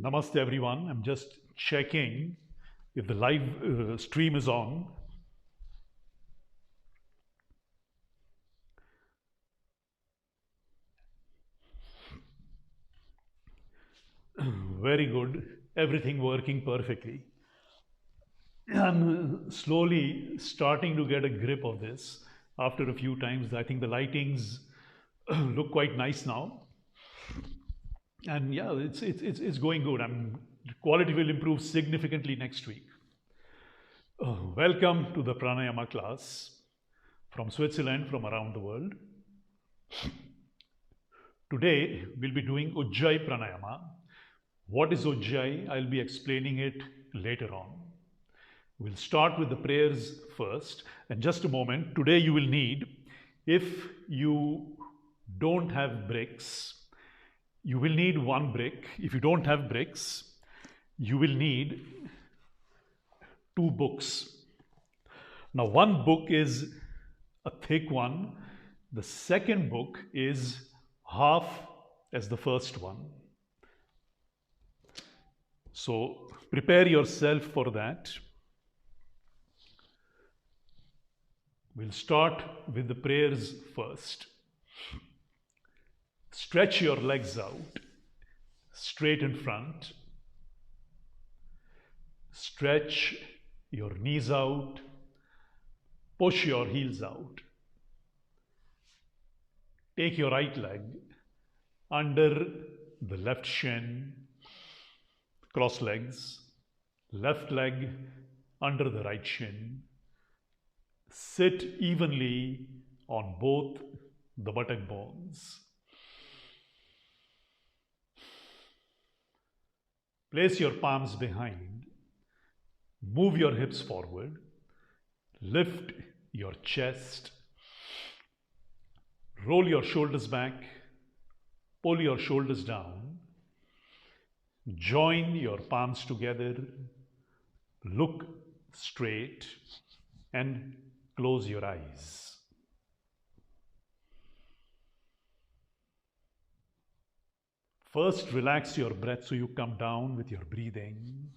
Namaste everyone. I'm just checking if the live stream is on. Very good. Everything working perfectly. I'm slowly starting to get a grip of this after a few times. I think the lightings look quite nice now. And yeah, it's going good. Quality will improve significantly next week. Welcome to the Pranayama class from Switzerland, from around the world. Today we'll be doing Ujjayi Pranayama. What is Ujjayi? I'll be explaining it later on. We'll start with the prayers first. And just a moment, today you will need, if you don't have bricks, you will need one brick. If you don't have bricks, you will need two books. Now, one book is a thick one. The second book is half as the first one. So prepare yourself for that. We'll start with the prayers first. Stretch your legs out, straight in front. Stretch your knees out. Push your heels out. Take your right leg under the left shin. Cross legs. Left leg under the right shin. Sit evenly on both the buttock bones. Place your palms behind. Move your hips forward. Lift your chest. Roll your shoulders back. Pull your shoulders down. Join your palms together. Look straight and close your eyes. First, relax your breath so you come down with your breathing.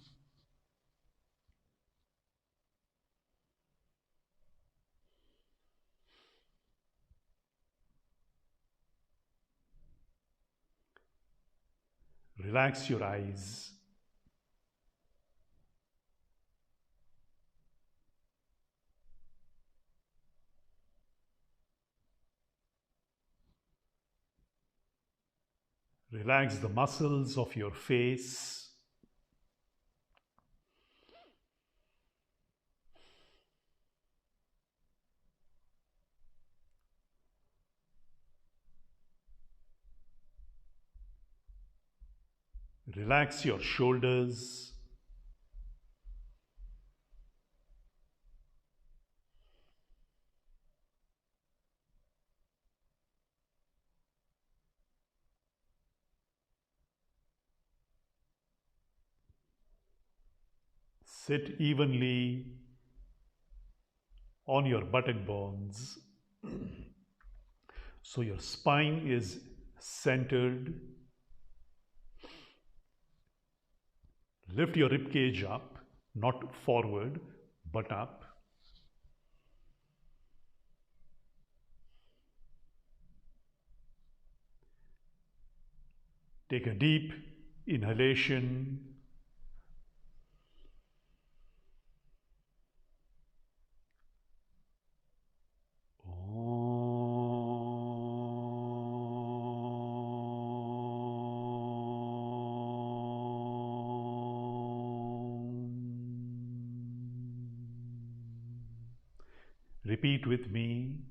Relax your eyes. Relax the muscles of your face. Relax your shoulders. Sit evenly on your buttock bones so your spine is centered. Lift your rib cage up, not forward, but up. Take a deep inhalation. Repeat with me.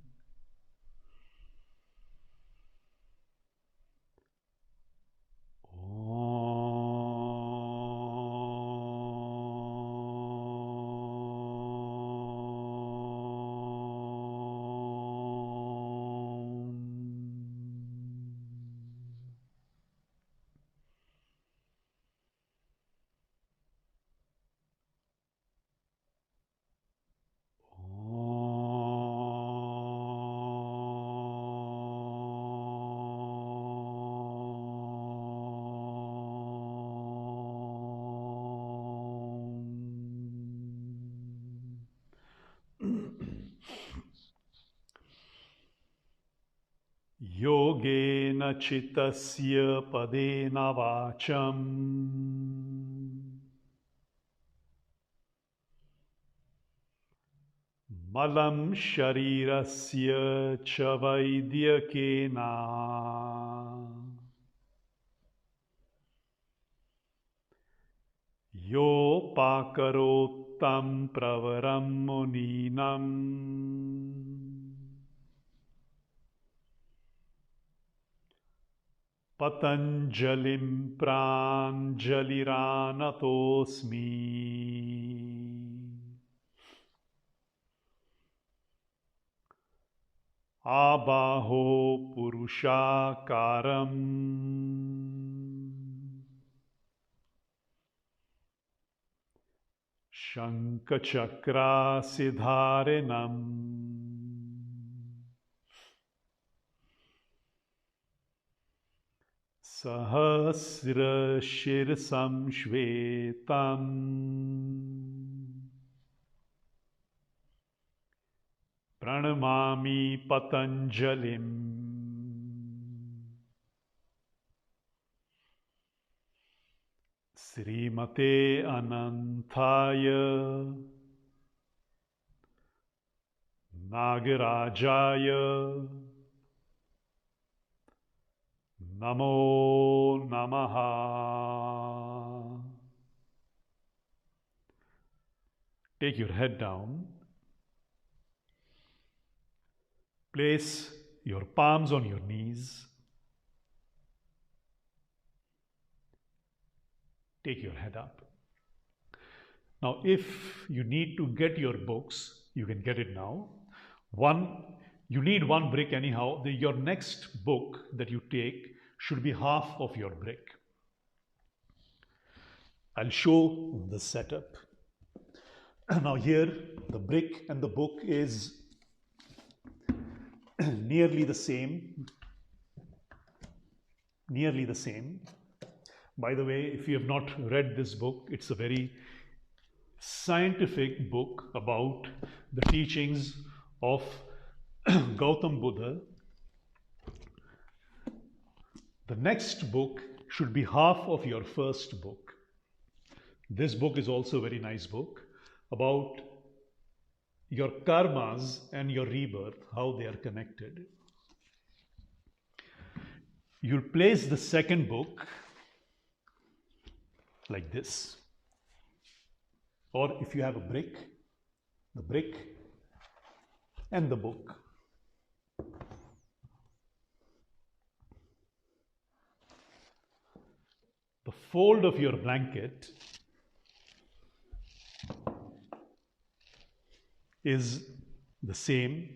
Yogena chittasya padena vacham malam sharirasya cha vaidyakena yo pakarotam pravaram muninam patanjalim pranjaliranatosmi abaho purushakaram shankachakra siddharinam sahasra shirsam shvetam pranamami patanjalim Srimate Anantaya Nagarajaya Namo Namaha. Take your head down. Place your palms on your knees. Take your head up. Now, if you need to get your books, you can get it now. You need one brick anyhow. Your next book that you take should be half of your brick. I'll show the setup. Now here, the brick and the book is nearly the same. By the way, if you have not read this book, it's a very scientific book about the teachings of Gautam Buddha. The next book should be half of your first book. This book is also a very nice book about your karmas and your rebirth, how they are connected. You'll place the second book like this. Or if you have a brick, the brick and the book. The fold of your blanket is the same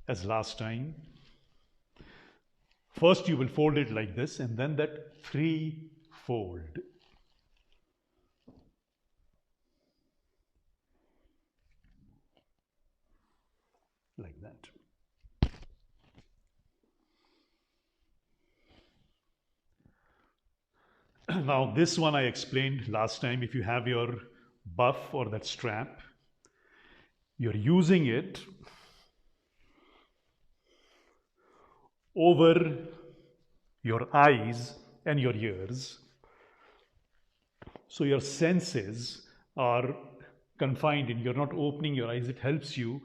as last time. First you will fold it like this and then that three-fold. Like that. Now this one I explained last time. If you have your buff or that strap, you're using it over your eyes and your ears. So your senses are confined and you're not opening your eyes. It helps you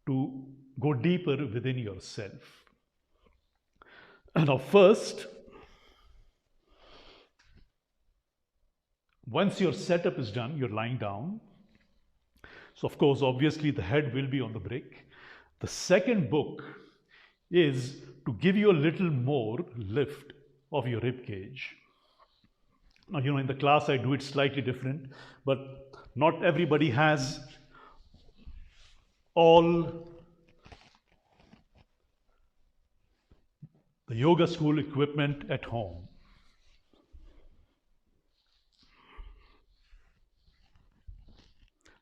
to go deeper within yourself. Now first, once your setup is done, you're lying down. So of course, obviously the head will be on the brick. The second book is to give you a little more lift of your rib cage. Now, in the class I do it slightly different, but not everybody has all the yoga school equipment at home.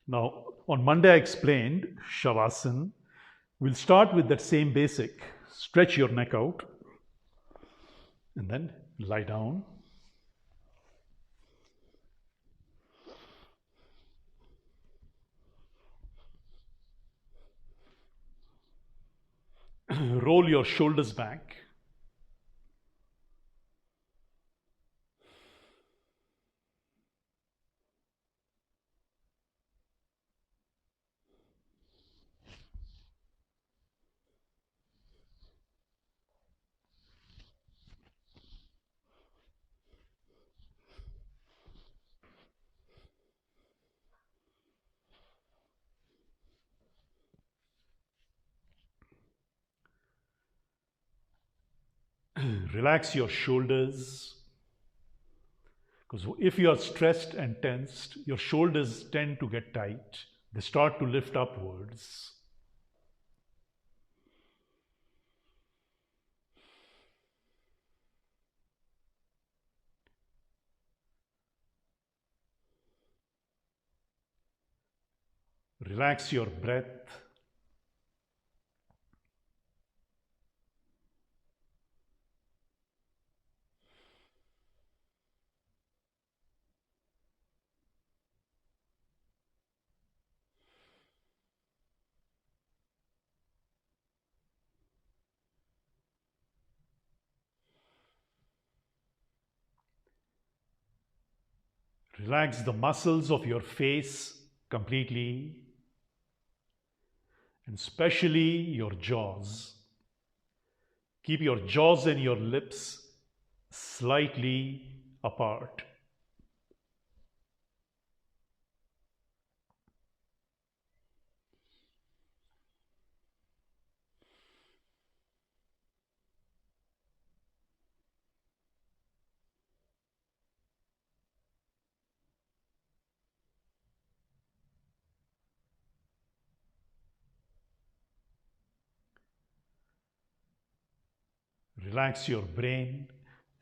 Now, on Monday I explained Shavasana. We'll start with that same basic. Stretch your neck out and then lie down. Roll your shoulders back. Relax your shoulders. Because if you are stressed and tensed, your shoulders tend to get tight. They start to lift upwards. Relax your breath. Relax the muscles of your face completely, and especially your jaws. Keep your jaws and your lips slightly apart. Relax your brain,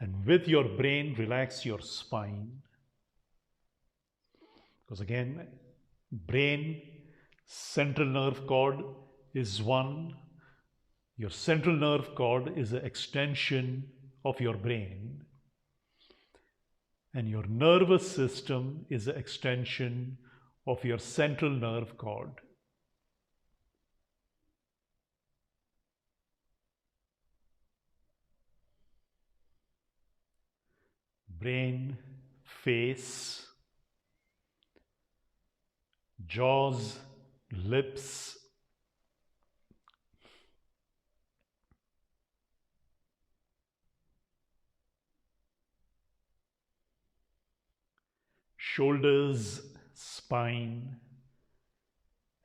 and with your brain, relax your spine. Because again, brain, central nerve cord is one. Your central nerve cord is an extension of your brain. And your nervous system is an extension of your central nerve cord. Brain, face, jaws, lips, shoulders, spine,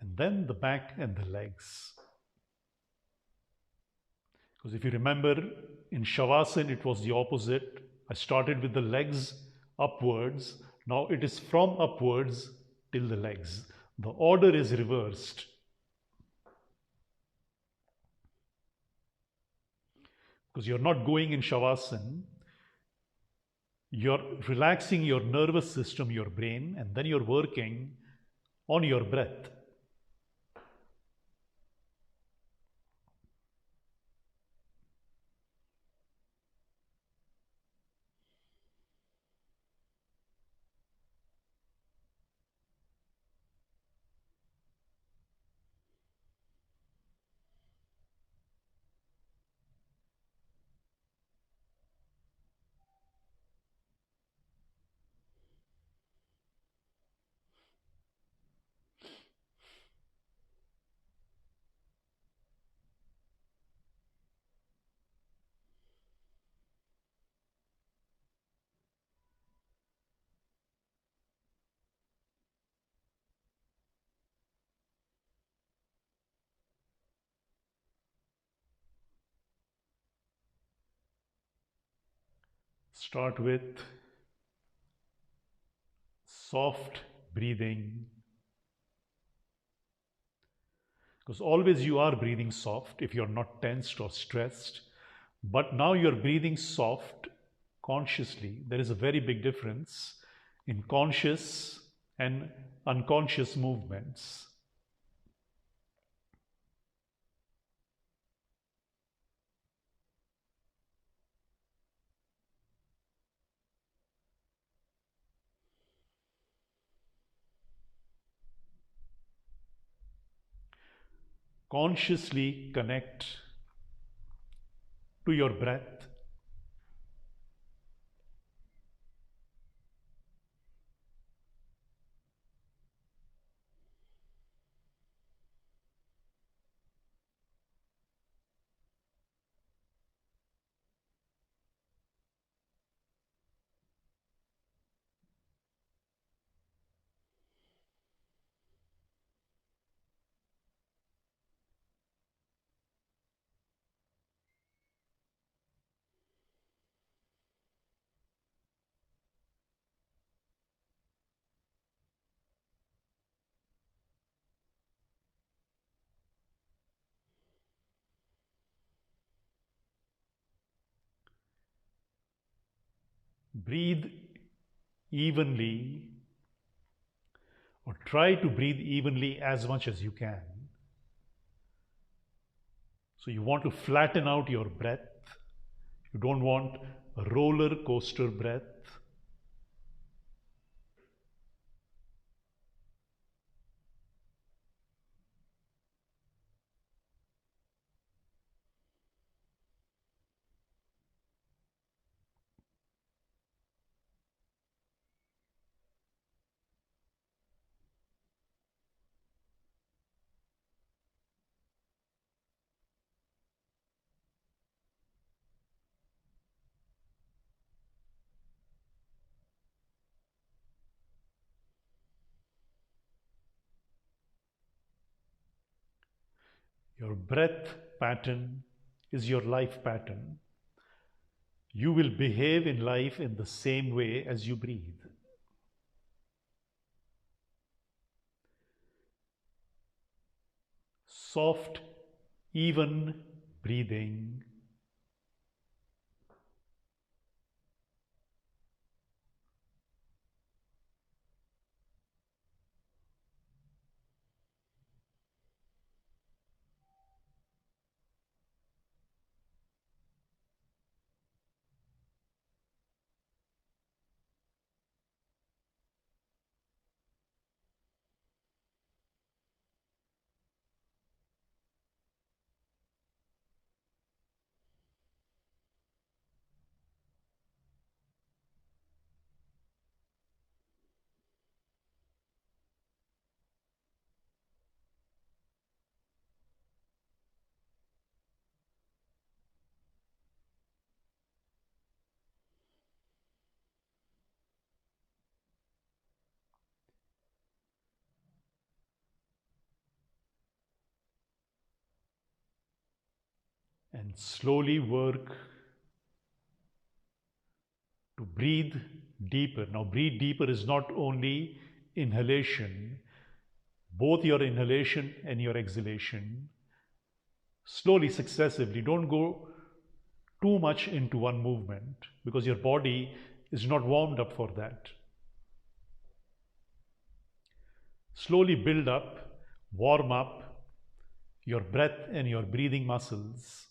and then the back and the legs. Because if you remember, in Shavasana it was the opposite. I started with the legs upwards. Now it is from upwards till the legs. The order is reversed. Because you're not going in Shavasana. You're relaxing your nervous system, your brain, and then you're working on your breath. Start with soft breathing. Because always you are breathing soft if you're not tensed or stressed. But now you're breathing soft consciously. There is a very big difference in conscious and unconscious movements. Consciously connect to your breath. Breathe evenly, or try to breathe evenly as much as you can. So you want to flatten out your breath. You don't want a roller coaster breath. Your breath pattern is your life pattern. You will behave in life in the same way as you breathe. Soft, even breathing. And slowly work to breathe deeper. Now, breathe deeper is not only inhalation, both your inhalation and your exhalation. Slowly, successively. Don't go too much into one movement because your body is not warmed up for that. Slowly build up, warm up your breath and your breathing muscles.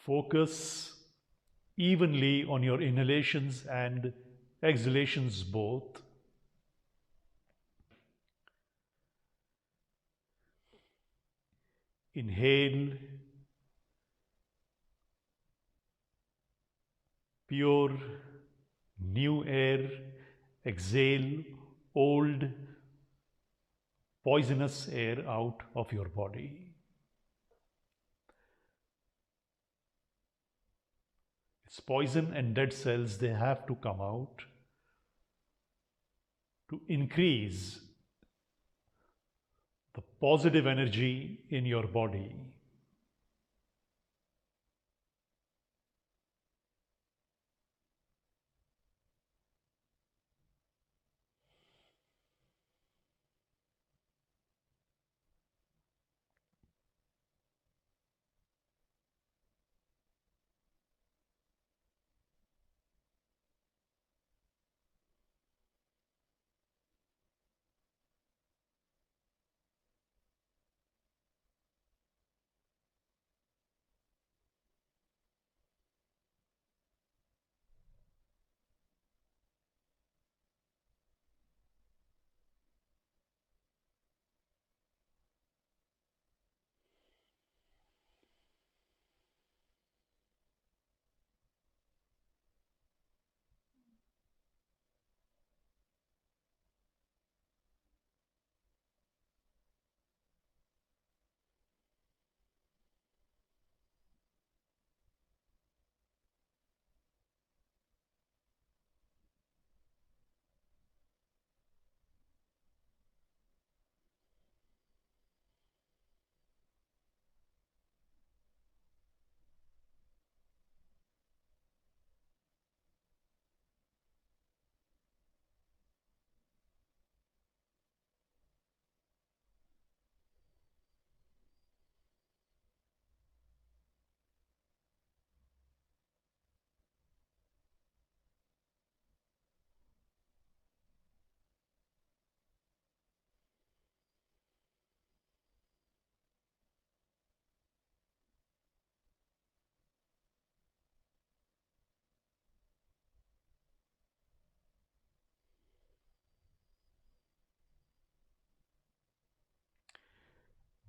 Focus evenly on your inhalations and exhalations both. Inhale pure, new air. Exhale old, poisonous air out of your body. It's poison and dead cells, they have to come out to increase the positive energy in your body.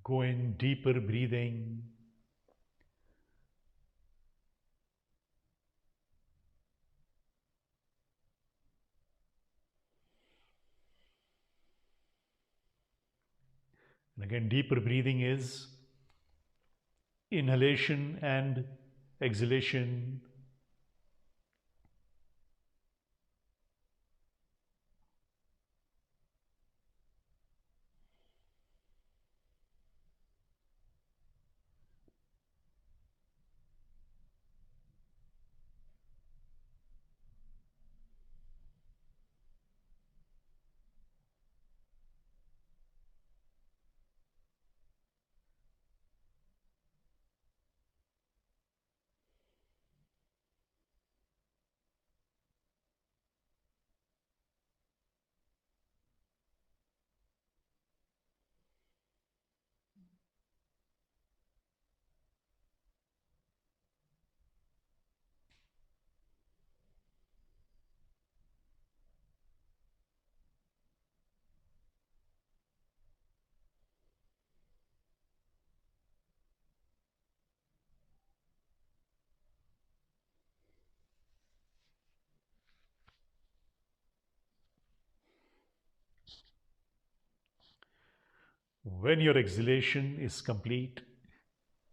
Go in deeper breathing. And again, deeper breathing is inhalation and exhalation. When your exhalation is complete,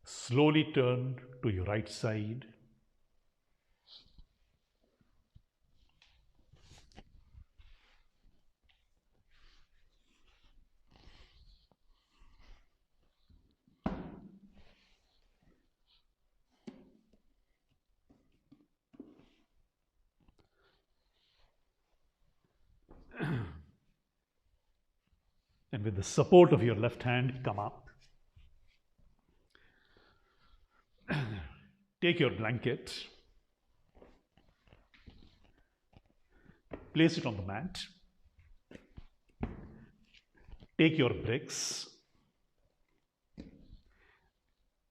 slowly turn to your right side. And with the support of your left hand, come up. Take your blanket, place it on the mat. Take your bricks,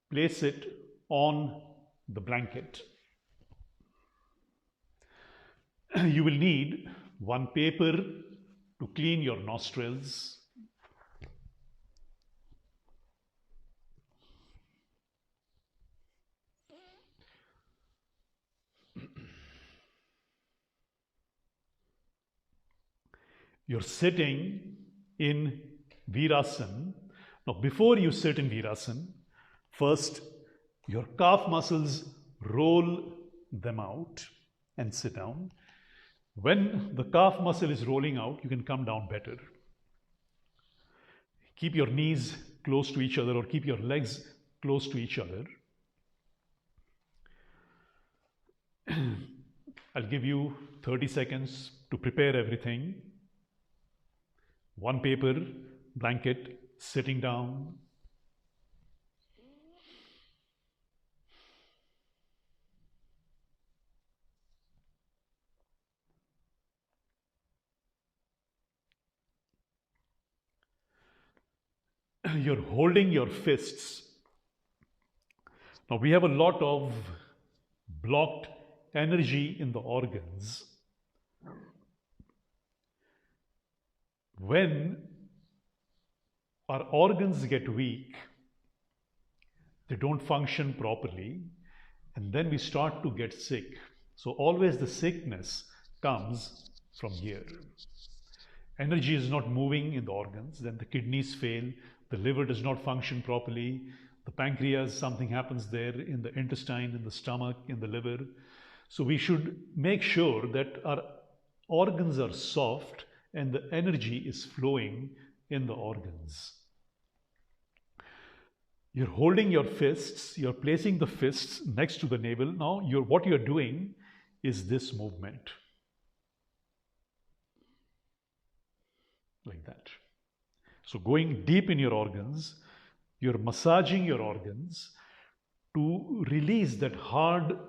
place it on the blanket. You will need one paper to clean your nostrils. You're sitting in Virasana. Now, before you sit in Virasana, first your calf muscles roll them out and sit down. When the calf muscle is rolling out, you can come down better. Keep your knees close to each other or keep your legs close to each other. I'll give you 30 seconds to prepare everything. One paper, blanket, sitting down. You're holding your fists. Now we have a lot of blocked energy in the organs. When our organs get weak, they don't function properly, and then we start to get sick. So always the sickness comes from here. Energy is not moving in the organs, then the kidneys fail, the liver does not function properly, the pancreas, something happens there in the intestine, in the stomach, in the liver. So we should make sure that our organs are soft and the energy is flowing in the organs. You're holding your fists, you're placing the fists next to the navel. Now what you're doing is this movement. Like that. So going deep in your organs, you're massaging your organs to release that hard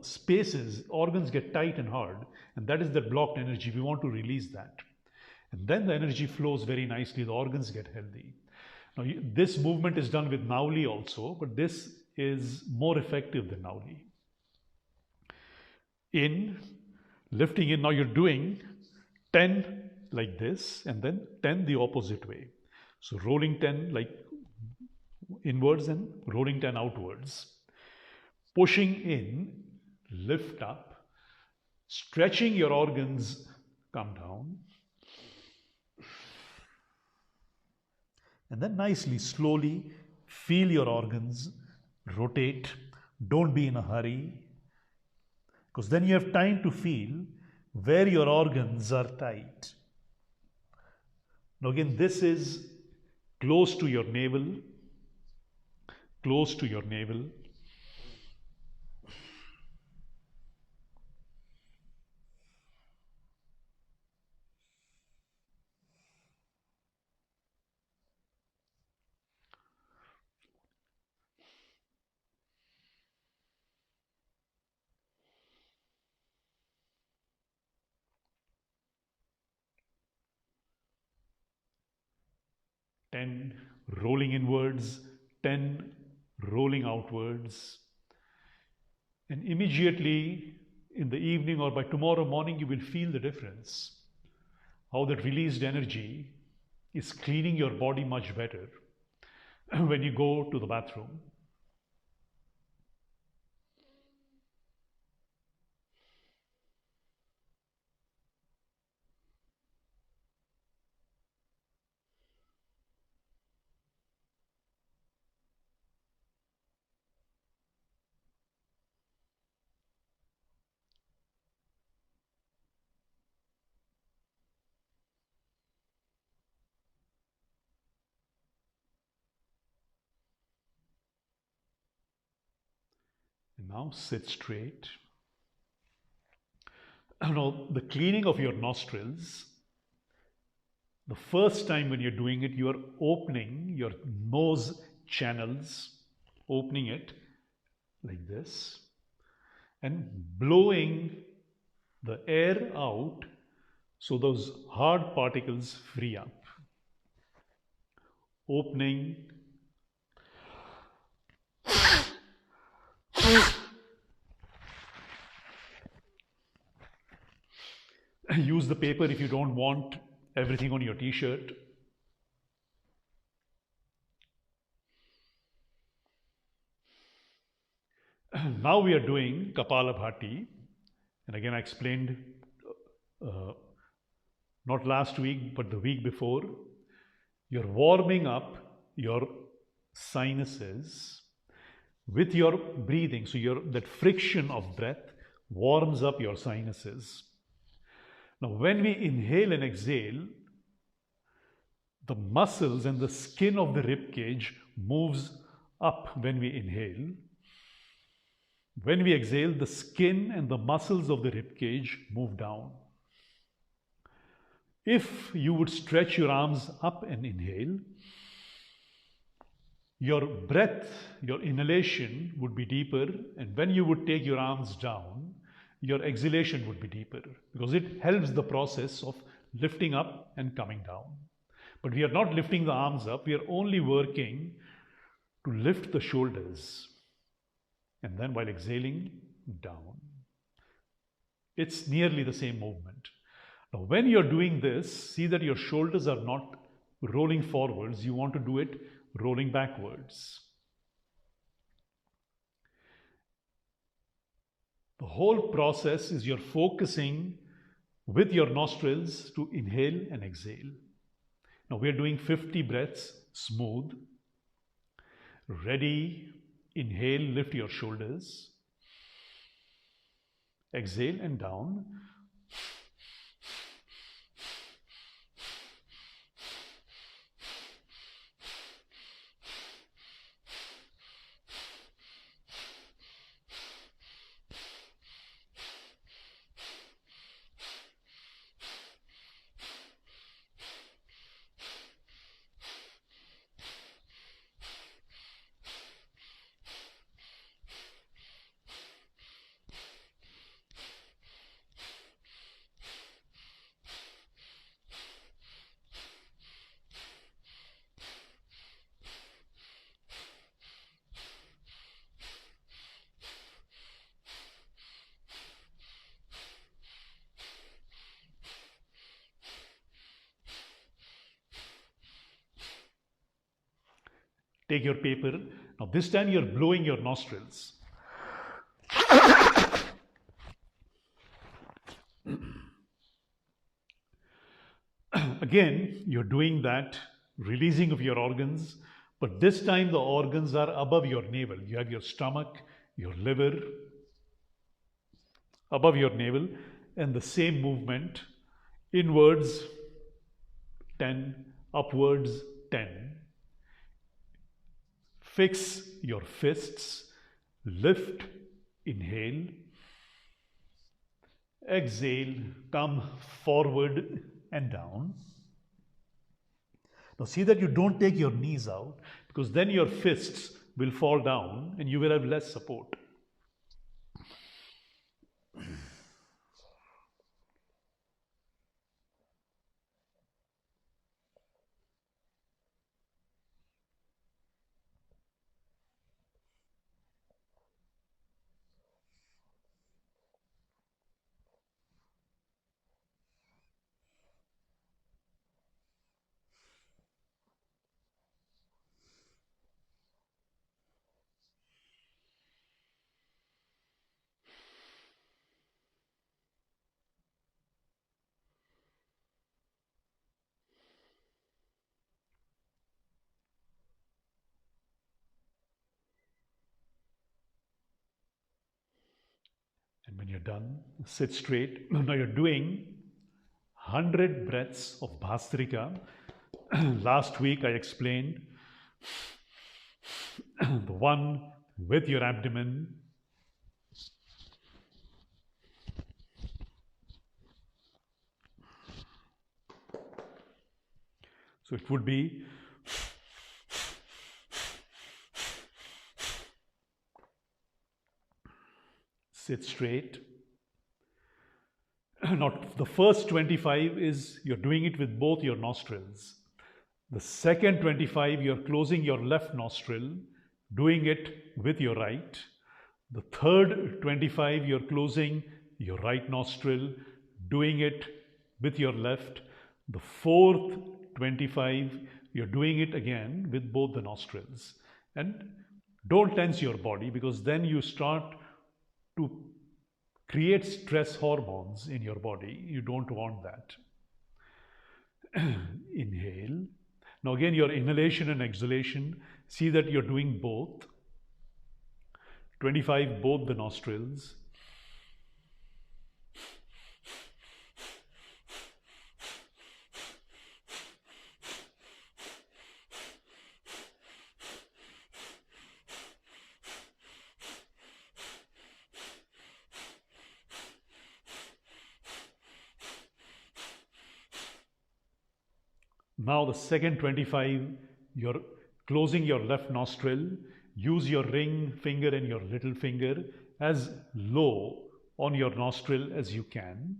spaces. Organs get tight and hard, and that is that blocked energy. We want to release that. And then the energy flows very nicely, the organs get healthy. Now, this movement is done with Nauli also, but this is more effective than Nauli. In, lifting in, now you're doing 10 like this, and then 10 the opposite way. So rolling 10 like inwards and rolling 10 outwards. Pushing in, lift up, stretching your organs, come down. And then nicely, slowly feel your organs, rotate. Don't be in a hurry, because then you have time to feel where your organs are tight. Now again, this is close to your navel, close to your navel. Ten rolling inwards, 10 rolling outwards. And immediately in the evening or by tomorrow morning, you will feel the difference. How that released energy is cleaning your body much better when you go to the bathroom. And now sit straight. Now, the cleaning of your nostrils, the first time when you're doing it, you are opening your nose channels, opening it like this, and blowing the air out so those hard particles free up. Opening. Use the paper if you don't want everything on your t-shirt. Now we are doing Kapalabhati, and again I explained not last week but the week before. You're warming up your sinuses with your breathing. So that friction of breath warms up your sinuses. Now, when we inhale and exhale, the muscles and the skin of the rib cage moves up when we inhale. When we exhale, the skin and the muscles of the rib cage move down. If you would stretch your arms up and inhale, your breath, your inhalation would be deeper, and when you would take your arms down, your exhalation would be deeper, because it helps the process of lifting up and coming down. But we are not lifting the arms up, we are only working to lift the shoulders, and then while exhaling, down. It's nearly the same movement. Now, when you're doing this, see that your shoulders are not rolling forwards, you want to do it rolling backwards. The whole process is you're focusing with your nostrils to inhale and exhale. Now we're doing 50 breaths, smooth. Ready, inhale, lift your shoulders. Exhale and down. Take your paper. Now this time you're blowing your nostrils. Again, you're doing that, releasing of your organs, but this time the organs are above your navel. You have your stomach, your liver above your navel, and the same movement, inwards 10, upwards 10. Fix your fists, lift, inhale, exhale, come forward and down. Now see that you don't take your knees out, because then your fists will fall down and you will have less support. And when you're done, sit straight. Now you're doing 100 breaths of Bhastrika. Last week I explained the one with your abdomen. So it would be sit straight. Now, the first 25 is you're doing it with both your nostrils. The second 25, you're closing your left nostril, doing it with your right. The third 25, you're closing your right nostril, doing it with your left. The fourth 25, you're doing it again with both the nostrils. And don't tense your body, because then you start to create stress hormones in your body. You don't want that. Inhale. Now again, your inhalation and exhalation, see that you're doing both. 25 both the nostrils. Now the second 25, you're closing your left nostril. Use your ring finger and your little finger as low on your nostril as you can.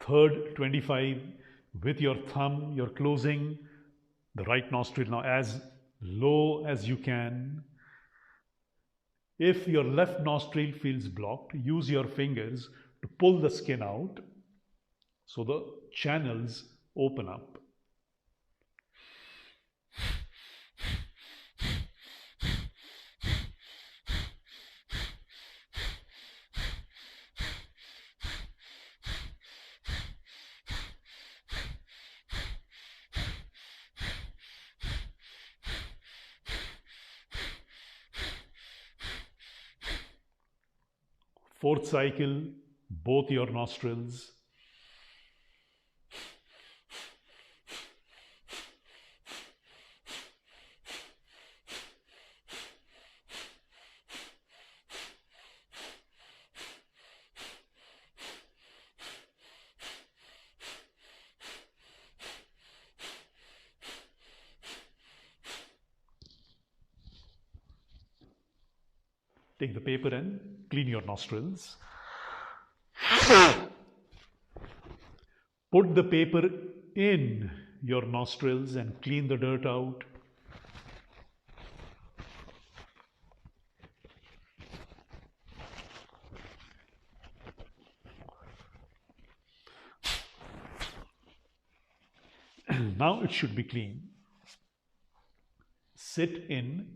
Third 25, with your thumb, you're closing the right nostril now as low as you can. If your left nostril feels blocked, use your fingers to pull the skin out so the channels open up. Fourth cycle, both your nostrils. Take the paper and clean your nostrils. Put the paper in your nostrils and clean the dirt out. Now it should be clean. Sit in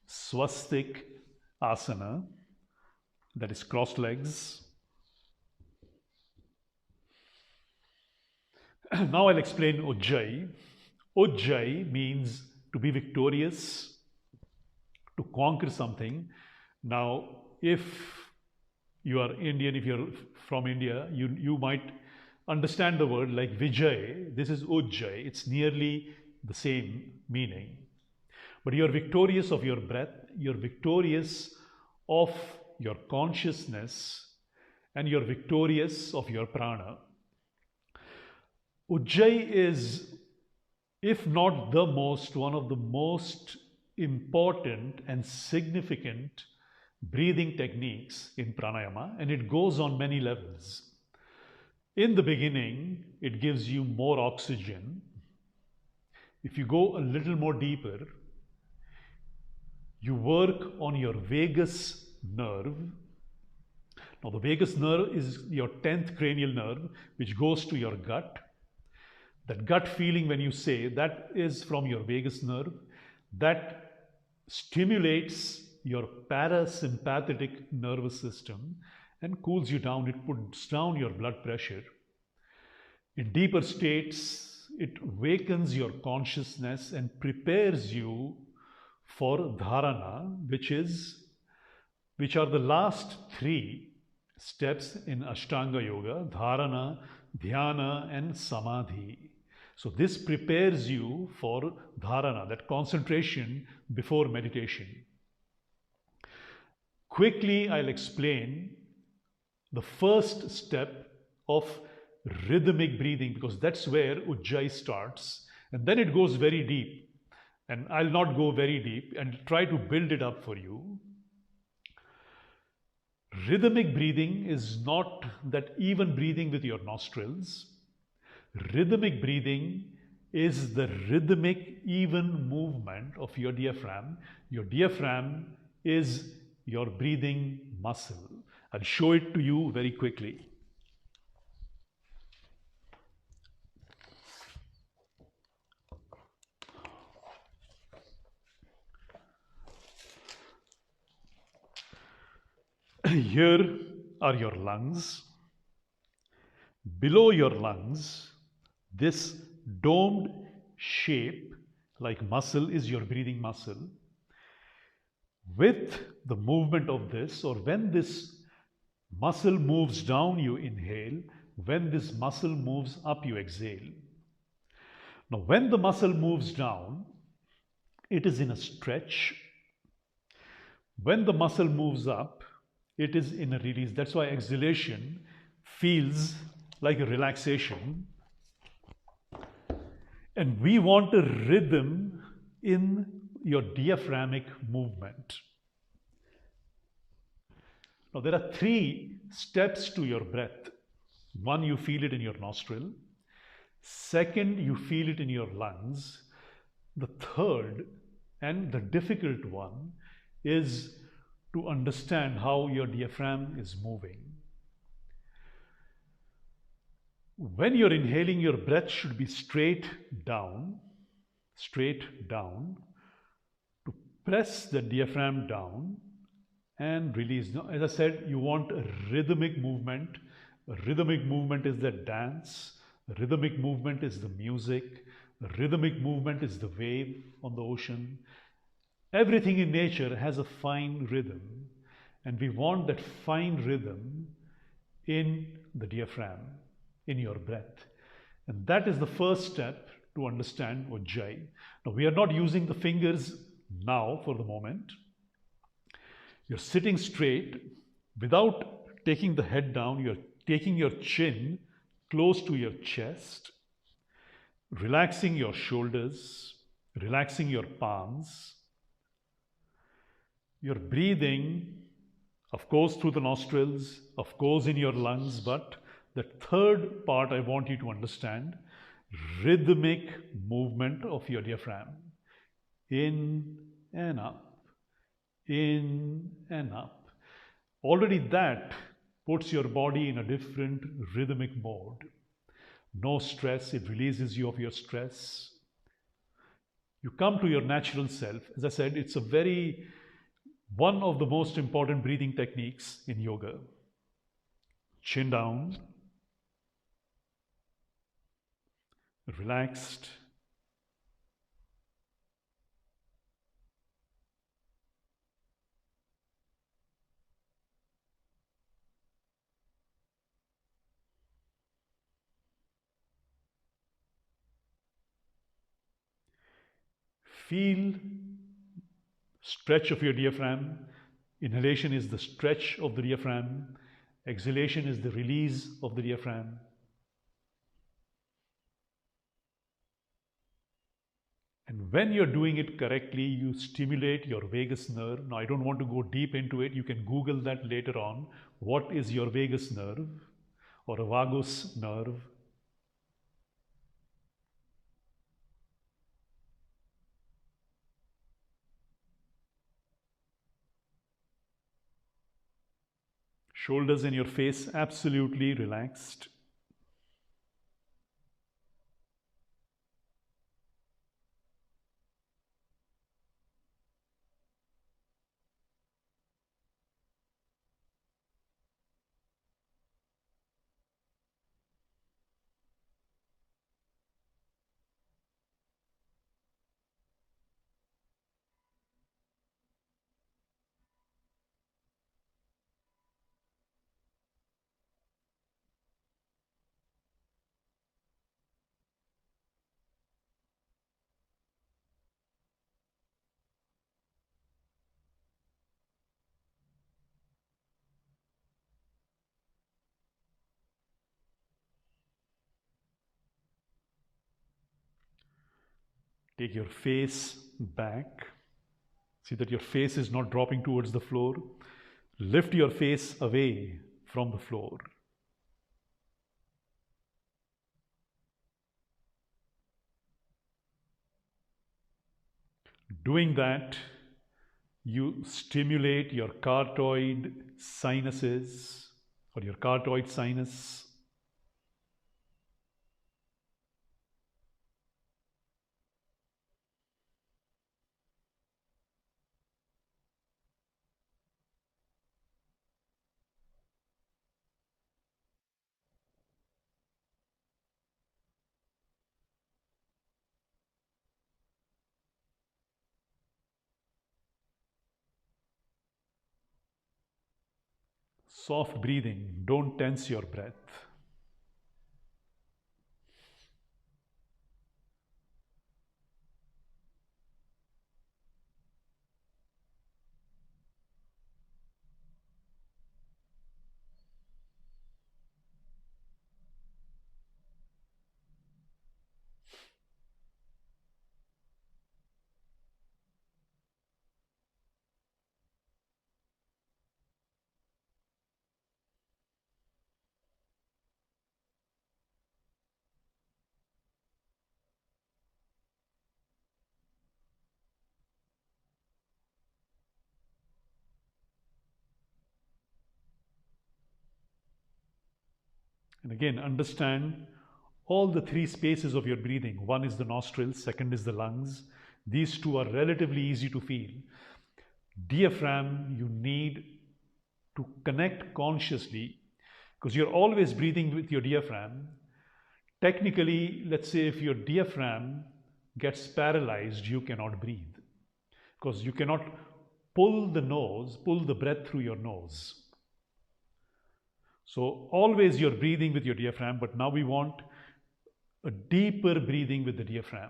swastik asana, that is crossed legs. Now I'll explain Ujjayi. Ujjayi means to be victorious, to conquer something. Now, if you are Indian, if you're from India, you might understand the word like Vijay. This is Ujjayi. It's nearly the same meaning. But you're victorious of your breath, you're victorious of your consciousness, and you're victorious of your prana. Ujjayi is, if not the most, one of the most important and significant breathing techniques in pranayama, and it goes on many levels. In the beginning, it gives you more oxygen. If you go a little more deeper, you work on your vagus nerve. Now, the vagus nerve is your 10th cranial nerve, which goes to your gut. That gut feeling when you say, that is from your vagus nerve. That stimulates your parasympathetic nervous system and cools you down. It puts down your blood pressure. In deeper states, it wakens your consciousness and prepares you for Dharana, which are the last three steps in Ashtanga Yoga: Dharana, Dhyana, and Samadhi. So this prepares you for Dharana, that concentration before meditation. Quickly, I'll explain the first step of rhythmic breathing, because that's where Ujjayi starts, and then it goes very deep. And I'll not go very deep and try to build it up for you. Rhythmic breathing is not that even breathing with your nostrils. Rhythmic breathing is the rhythmic even movement of your diaphragm. Your diaphragm is your breathing muscle. I'll show it to you very quickly. Here are your lungs. Below your lungs, this domed shape like muscle is your breathing muscle. With the movement of this, or when this muscle moves down, you inhale. When this muscle moves up, you exhale. Now, when the muscle moves down, it is in a stretch. When the muscle moves up, it is in a release. That's why exhalation feels like a relaxation. And we want a rhythm in your diaphragmic movement. Now, there are 3 steps to your breath. One, you feel it in your nostril. Second, you feel it in your lungs. The third, and the difficult one, is to understand how your diaphragm is moving. When you're inhaling, your breath should be straight down, to press the diaphragm down and release. Now, as I said, you want a rhythmic movement. A rhythmic movement is the dance. A rhythmic movement is the music. A rhythmic movement is the wave on the ocean. Everything in nature has a fine rhythm, and we want that fine rhythm in the diaphragm, in your breath. And that is the first step to understand Ujjayi. Now, we are not using the fingers now for the moment. You're sitting straight without taking the head down. You're taking your chin close to your chest, relaxing your shoulders, relaxing your palms. You're breathing, of course, through the nostrils, of course, in your lungs, but the third part I want you to understand, rhythmic movement of your diaphragm. In and up, in and up. Already that puts your body in a different rhythmic mode. No stress, it releases you of your stress. You come to your natural self. As I said, it's one of the most important breathing techniques in yoga. Chin down, relaxed. Feel stretch of your diaphragm. Inhalation is the stretch of the diaphragm. Exhalation is the release of the diaphragm. And when you're doing it correctly, you stimulate your vagus nerve. Now, I don't want to go deep into it. You can Google that later on. What is your vagus nerve or a vagus nerve? Shoulders and your face absolutely relaxed. Take your face back. See that your face is not dropping towards the floor. Lift your face away from the floor. Doing that, you stimulate your carotid sinuses or your carotid sinus. Soft breathing, don't tense your breath. And again, understand all the three spaces of your breathing. One is the nostrils, second is the lungs. These two are relatively easy to feel. Diaphragm, you need to connect consciously because you're always breathing with your diaphragm. Technically, let's say if your diaphragm gets paralyzed, you cannot breathe because you cannot pull the breath through your nose. So always you're breathing with your diaphragm, but now we want a deeper breathing with the diaphragm.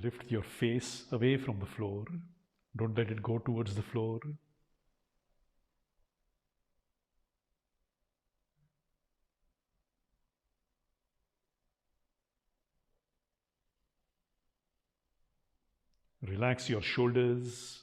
Lift your face away from the floor. Don't let it go towards the floor. Relax your shoulders.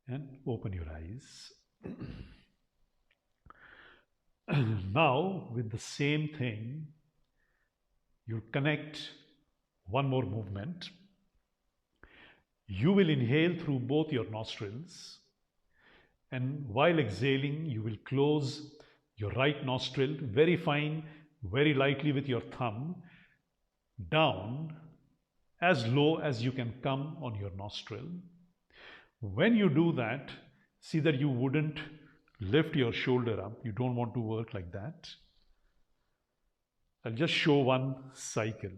And open your eyes. Now, with the same thing, you'll connect one more movement. You will inhale through both your nostrils, and while exhaling, you will close your right nostril very fine, very lightly with your thumb down as low as you can come on your nostril. When you do that, see that you wouldn't lift your shoulder up. You don't want to work like that. I'll just show one cycle.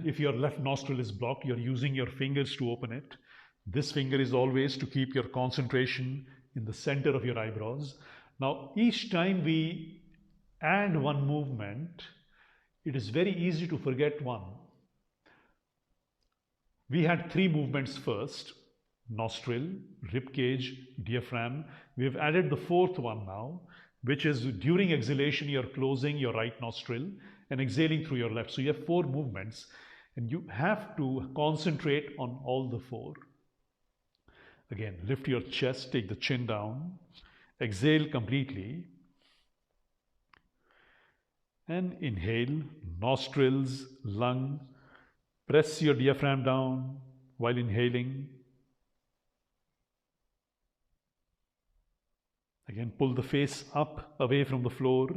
If your left nostril is blocked, you're using your fingers to open it. This finger is always to keep your concentration in the center of your eyebrows. Now, each time we add one movement, it is very easy to forget one. We had three movements first: nostril, rib cage, diaphragm. We have added the fourth one now, which is during exhalation, you're closing your right nostril and exhaling through your left. So you have four movements, and you have to concentrate on all the four. Again, lift your chest, take the chin down, exhale completely, and inhale, nostrils, lung. Press your diaphragm down while inhaling. Again, pull the face up away from the floor.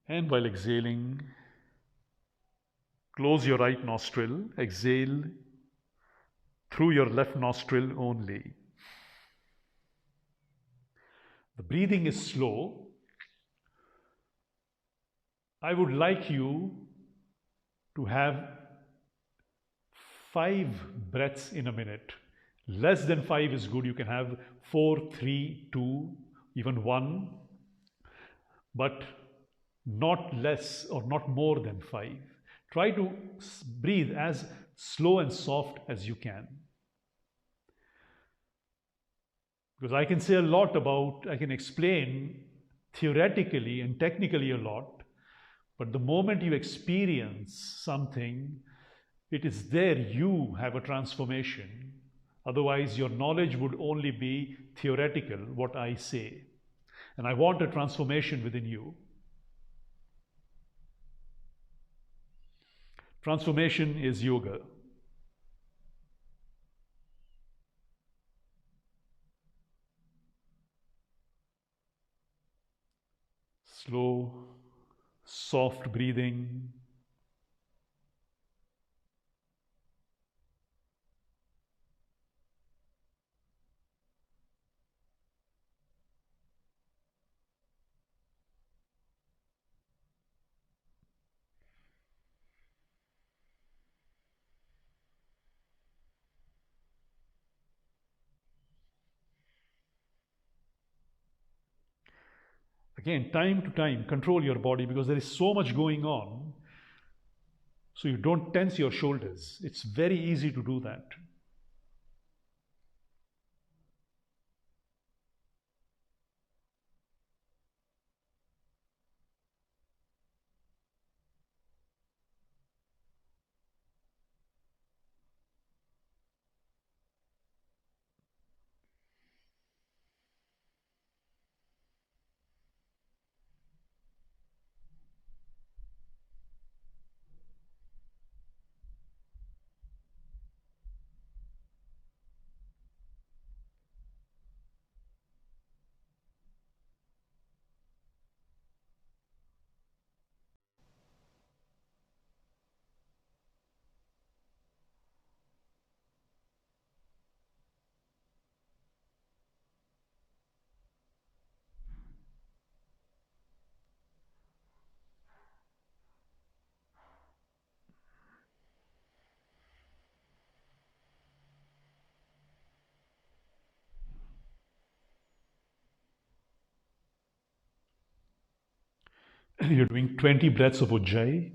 And while exhaling, close your right nostril, exhale through your left nostril only. The breathing is slow. I would like you to have 5 breaths in a minute. Less than 5 is good. You can have 4, 3, 2, even 1, but not less or not more than 5. Try to breathe as slow and soft as you can. Because I can say a lot about, I can explain theoretically and technically a lot, but the moment you experience something, it is there you have a transformation. Otherwise, your knowledge would only be theoretical, what I say. And I want a transformation within you. Transformation is yoga. Slow, soft breathing. Again, time to time, control your body because there is so much going on. So you don't tense your shoulders. It's very easy to do that. You're doing 20 breaths of Ujjayi.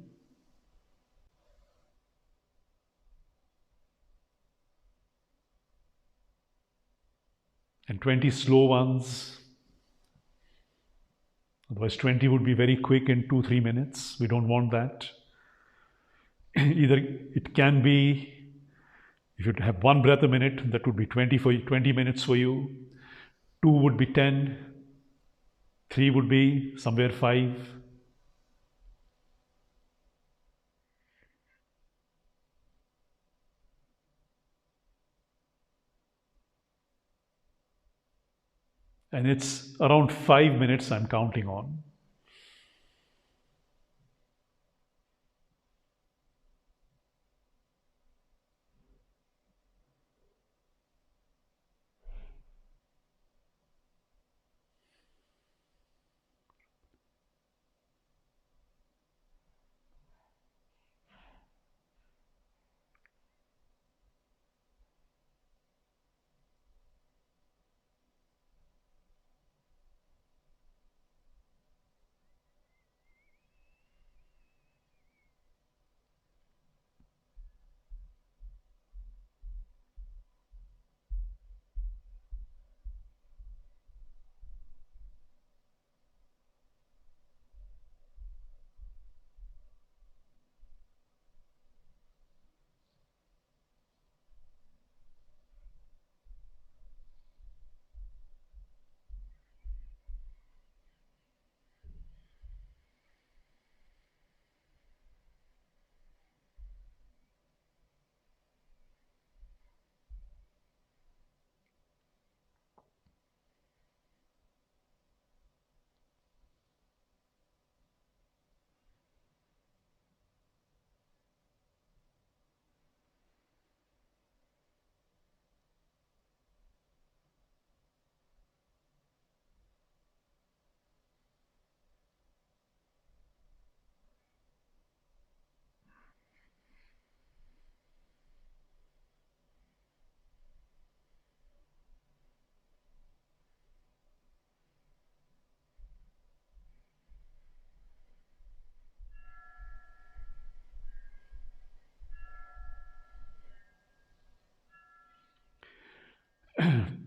And 20 slow ones. Otherwise, 20 would be very quick in 2-3 minutes. We don't want that. Either it can be, if you have 1 breath a minute, that would be 20 minutes for you. 2 would be 10. 3 would be somewhere 5. And it's around 5 minutes I'm counting on.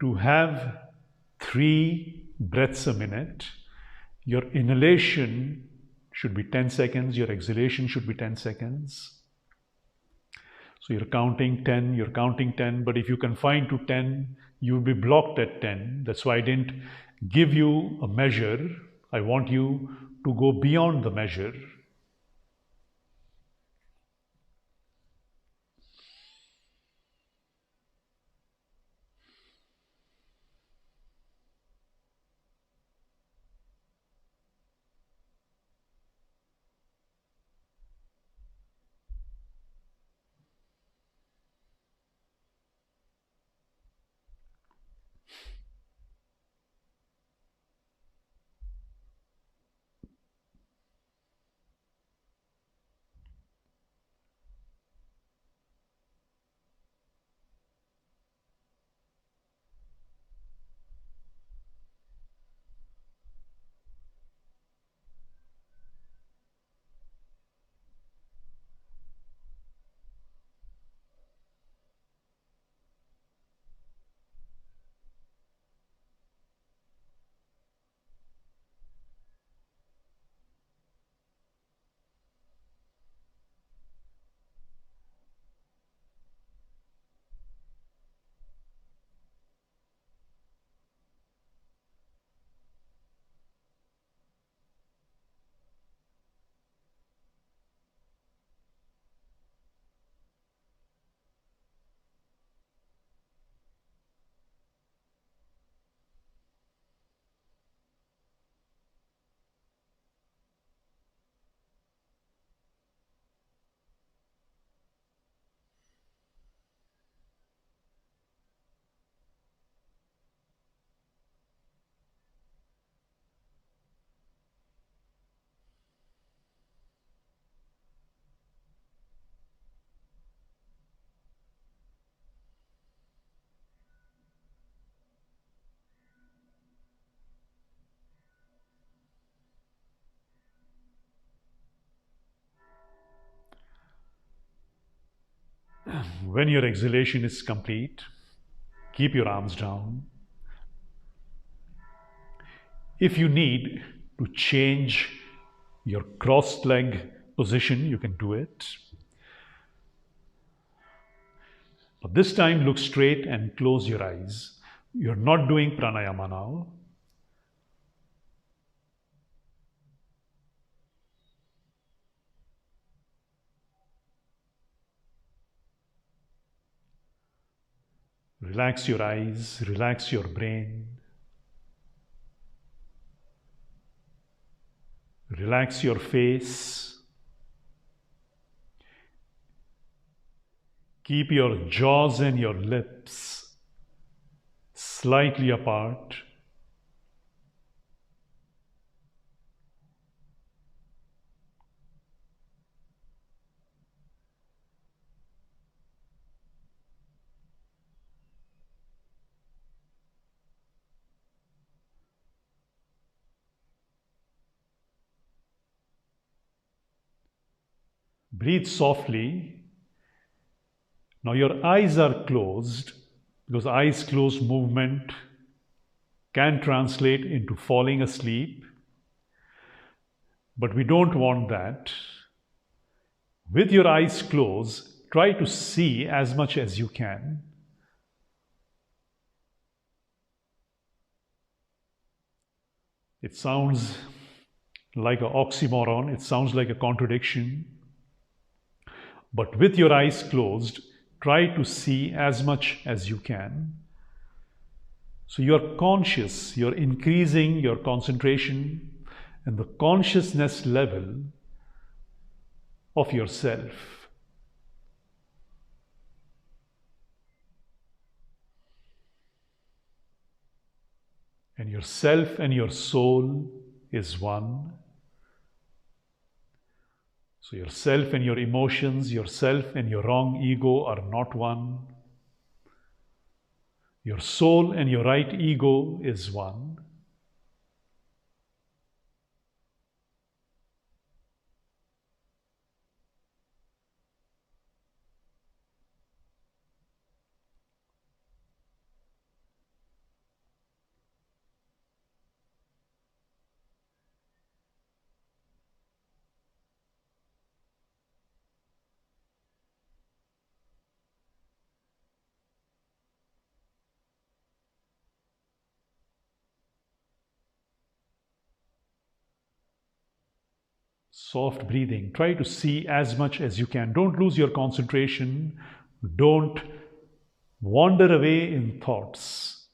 to have 3 breaths a minute, your inhalation should be 10 seconds, your exhalation should be 10 seconds. So you're counting 10, but if you confine to 10, you'll be blocked at 10. That's why I didn't give you a measure. I want you to go beyond the measure. When your exhalation is complete, keep your arms down. If you need to change your crossed leg position, you can do it. But this time, look straight and close your eyes. You're not doing pranayama now. Relax your eyes, relax your brain. Relax your face. Keep your jaws and your lips slightly apart. Breathe softly. Now your eyes are closed because eyes closed movement can translate into falling asleep. But we don't want that. With your eyes closed, try to see as much as you can. It sounds like an oxymoron, it sounds like a contradiction. But with your eyes closed, try to see as much as you can. So you're conscious, you're increasing your concentration and the consciousness level of yourself. And yourself and your soul is one. So yourself and your emotions, yourself and your wrong ego are not one. Your soul and your right ego is one. Soft breathing. Try to see as much as you can. Don't lose your concentration. Don't wander away in thoughts.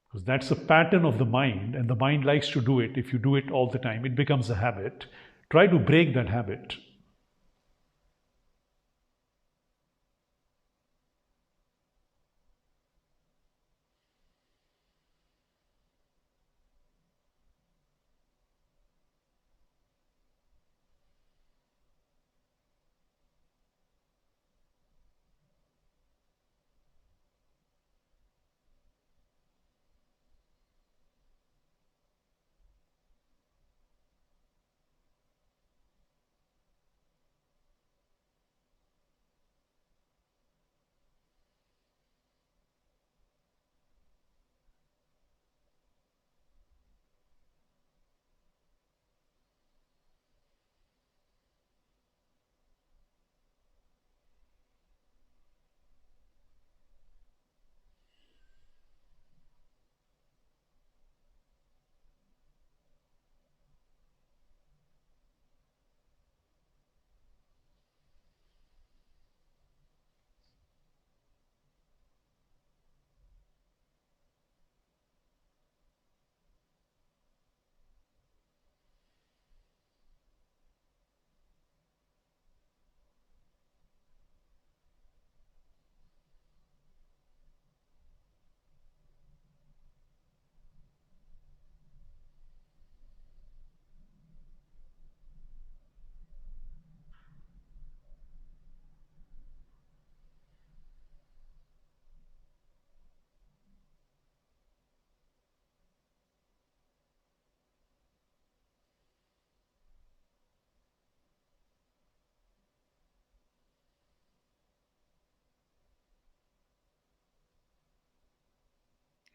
Because that's a pattern of the mind, and the mind likes to do it. If you do it all the time, it becomes a habit. Try to break that habit.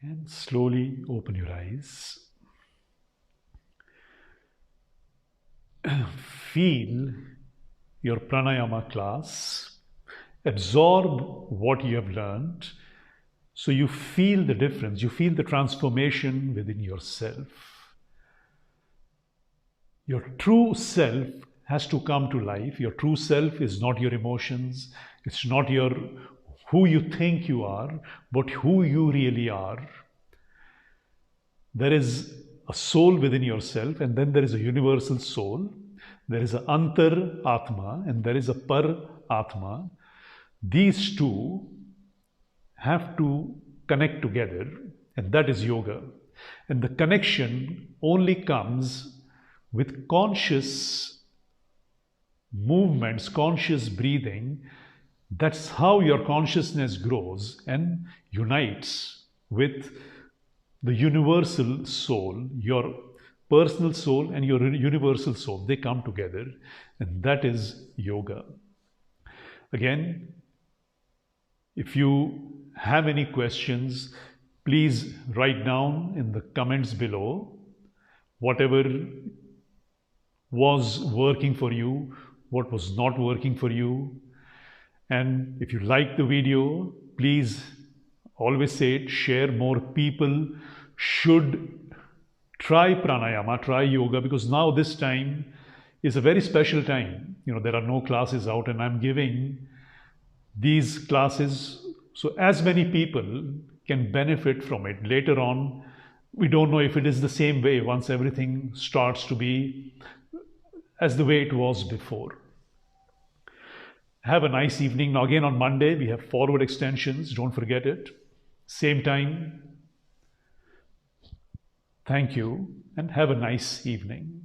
And slowly open your eyes. Feel your pranayama class. Absorb what you have learned. So you feel the difference. You feel the transformation within yourself. Your true self has to come to life. Your true self is not your emotions. It's not your who you think you are, but who you really are. There is a soul within yourself, and then there is a universal soul. There is a Antar Atma, and there is a Par Atma. These two have to connect together, and that is yoga. And the connection only comes with conscious movements, conscious breathing. That's how your consciousness grows and unites with the universal soul, your personal soul and your universal soul. They come together, and that is yoga. Again, if you have any questions, please write down in the comments below whatever was working for you, what was not working for you. And if you like the video, please always say it, share. More people should try pranayama, try yoga, because now this time is a very special time. There are no classes out, and I'm giving these classes so as many people can benefit from it. Later on, we don't know if it is the same way once everything starts to be as the way it was before. Have a nice evening. Now again on Monday, we have forward extensions. Don't forget it. Same time. Thank you and have a nice evening.